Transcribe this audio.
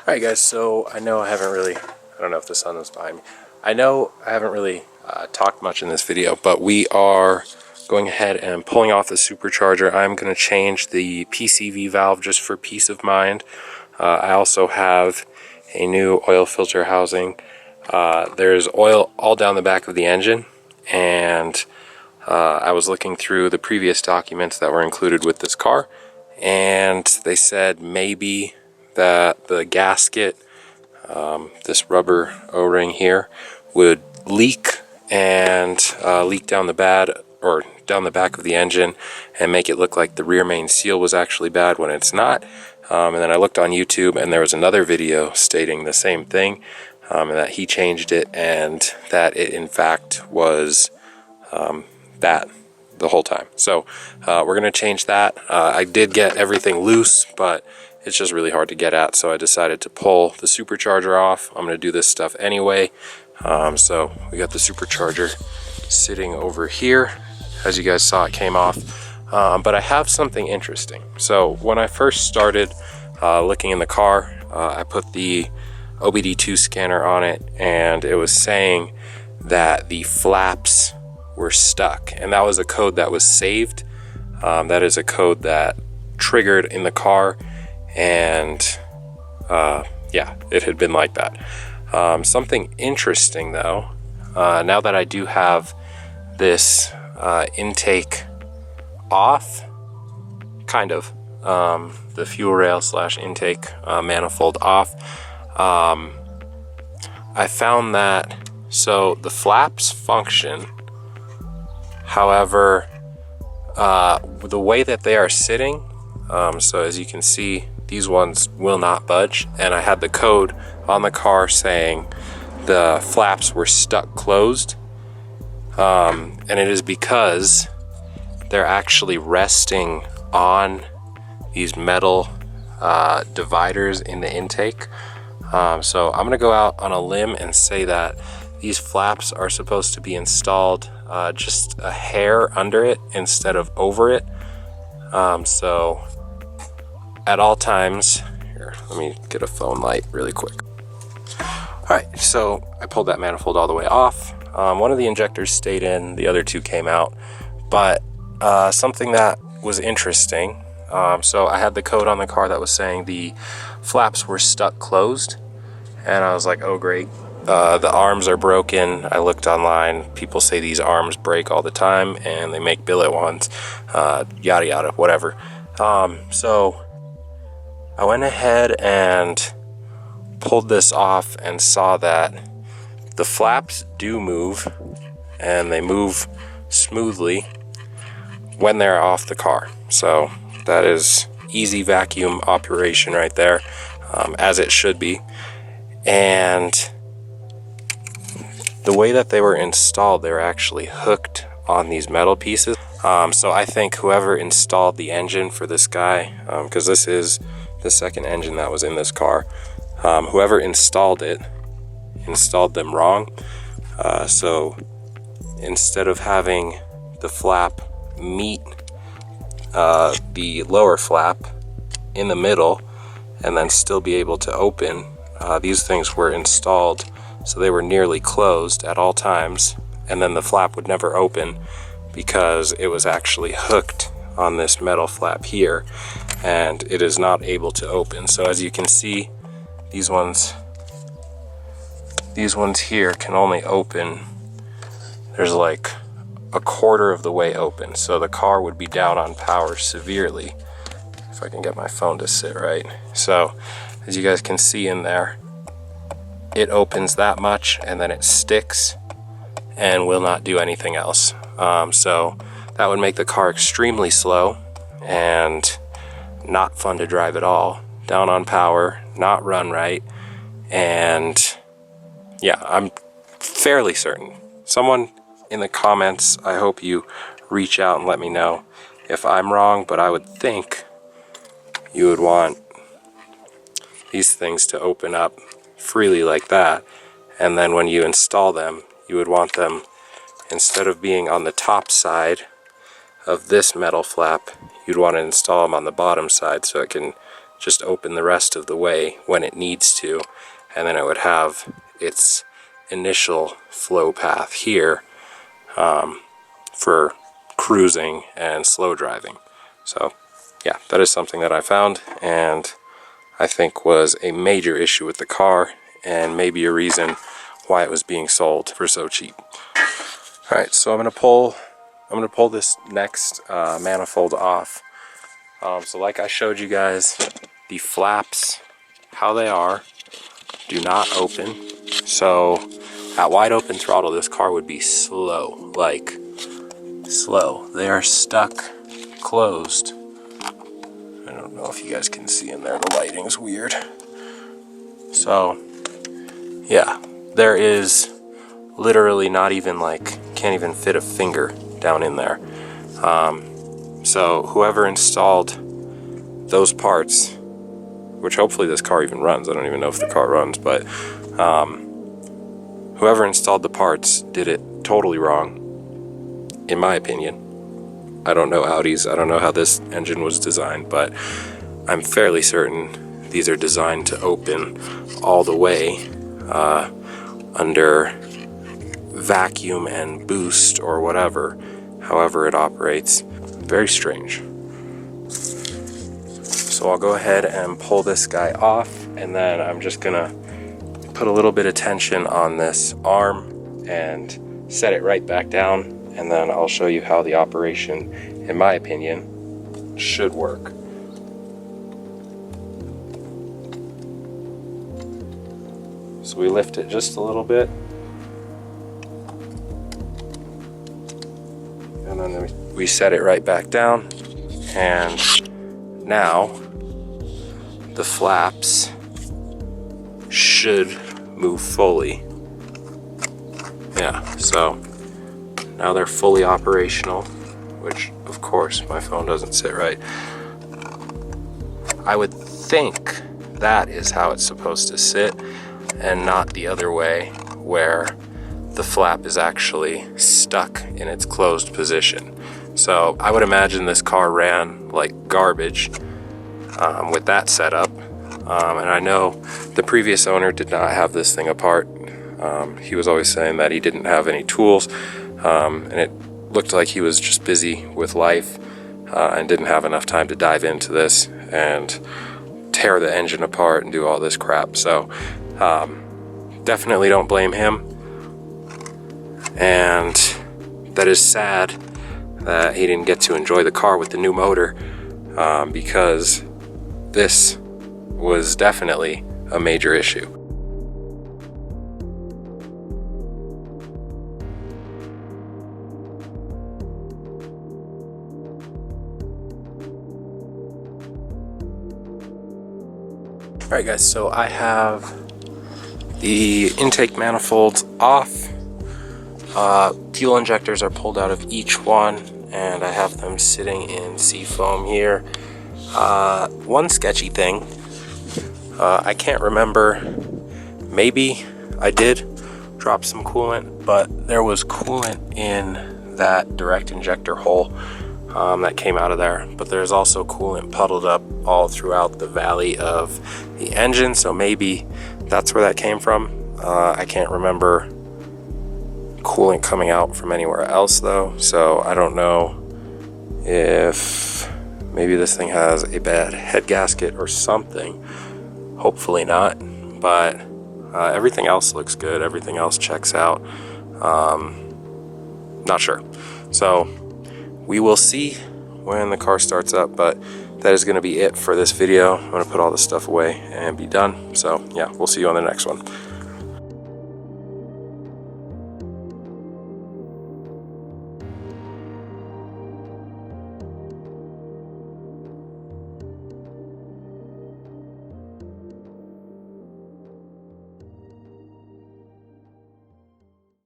Alright guys, so I know I haven't really, I don't know if the sun is behind me. I know I haven't really talked much in this video, but we are going ahead and pulling off the supercharger. I'm going to change the PCV valve just for peace of mind. I also have a new oil filter housing. There's oil all down the back of the engine, and I was looking through the previous documents that were included with this car, and they said maybe that the gasket, this rubber O-ring here, would leak and leak down down the back of the engine and make it look like the rear main seal was actually bad when it's not. And then I looked on YouTube and there was another video stating the same thing, and that he changed it and that it in fact was that the whole time. So we're going to change that. I did get everything loose, but it's just really hard to get at, so I decided to pull the supercharger off. I'm going to do this stuff anyway. So we got the supercharger sitting over here. As you guys saw, it came off. But I have something interesting. So when I first started looking in the car, I put the OBD2 scanner on it, and it was saying that the flaps were stuck. And that was a code that was saved. That is a code that triggered in the car. And yeah, it had been like that. Something interesting though, now that I do have this intake off, kind of, the fuel rail / intake manifold off, I found that, so the flaps function, however, the way that they are sitting, so as you can see, these ones will not budge, and I had the code on the car saying the flaps were stuck closed, and it is because they're actually resting on these metal dividers in the intake. So I'm gonna go out on a limb and say that these flaps are supposed to be installed just a hair under it instead of over it. So at all times, here, let me get a phone light really quick. Alright, so I pulled that manifold all the way off. One of the injectors stayed in, the other two came out. But something that was interesting, so I had the code on the car that was saying the flaps were stuck closed, and I was like, oh great, the arms are broken. I looked online, people say these arms break all the time and they make billet ones, yada yada, whatever. So I went ahead and pulled this off and saw that the flaps do move, and they move smoothly when they're off the car. So that is easy vacuum operation right there, as it should be. And the way that they were installed, they were actually hooked on these metal pieces. So I think whoever installed the engine for this guy, because this is the second engine that was in this car, whoever installed it installed them wrong. So instead of having the flap meet the lower flap in the middle and then still be able to open, these things were installed so they were nearly closed at all times, and then the flap would never open because it was actually hooked on this metal flap here, and it is not able to open. So as you can see, these ones here can only open, there's like a quarter of the way open, so the car would be down on power severely if I can get my phone to sit right. So as you guys can see in there, it opens that much and then it sticks and will not do anything else. So that would make the car extremely slow and not fun to drive at all, down on power, not run right, and yeah, I'm fairly certain. Someone in the comments, I hope you reach out and let me know if I'm wrong, but I would think you would want these things to open up freely like that, and then when you install them, you would want them, instead of being on the top side of this metal flap, you'd want to install them on the bottom side so it can just open the rest of the way when it needs to, and then it would have its initial flow path here for cruising and slow driving. So yeah, that is something that I found and I think was a major issue with the car, and maybe a reason why it was being sold for so cheap. All right, so I'm gonna pull this next manifold off. So like I showed you guys, the flaps, how they are, do not open. So at wide open throttle, this car would be slow, like slow. They are stuck closed. I don't know if you guys can see in there, the lighting's weird. So yeah, there is literally not even, like, can't even fit a finger down in there. So whoever installed those parts, which hopefully this car even runs, I don't even know if the car runs, but whoever installed the parts did it totally wrong, in my opinion. I don't know Audis, I don't know how this engine was designed, but I'm fairly certain these are designed to open all the way under vacuum and boost or whatever, however it operates. Very strange. So I'll go ahead and pull this guy off, and then I'm just gonna put a little bit of tension on this arm and set it right back down, and then I'll show you how the operation, in my opinion, should work. So we lift it just a little bit, and then we set it right back down, and now the flaps should move fully. Yeah, so now they're fully operational, which of course my phone doesn't sit right. I would think that is how it's supposed to sit, and not the other way where the flap is actually stuck in its closed position. So I would imagine this car ran like garbage with that setup. And I know the previous owner did not have this thing apart. He was always saying that he didn't have any tools, and it looked like he was just busy with life and didn't have enough time to dive into this and tear the engine apart and do all this crap. So definitely don't blame him, and that is sad that he didn't get to enjoy the car with the new motor, because this was definitely a major issue. Alright guys, so I have the intake manifolds off. Fuel injectors are pulled out of each one, and I have them sitting in seafoam here. One sketchy thing, I can't remember, maybe I did drop some coolant, but there was coolant in that direct injector hole that came out of there, but there's also coolant puddled up all throughout the valley of the engine, so maybe that's where that came from. I can't remember coolant coming out from anywhere else though, so I don't know if maybe this thing has a bad head gasket or something. Hopefully not, but everything else looks good, everything else checks out. Not sure, so we will see when the car starts up, but that is going to be it for this video. I'm going to put all this stuff away and be done. So yeah, we'll see you on the next one.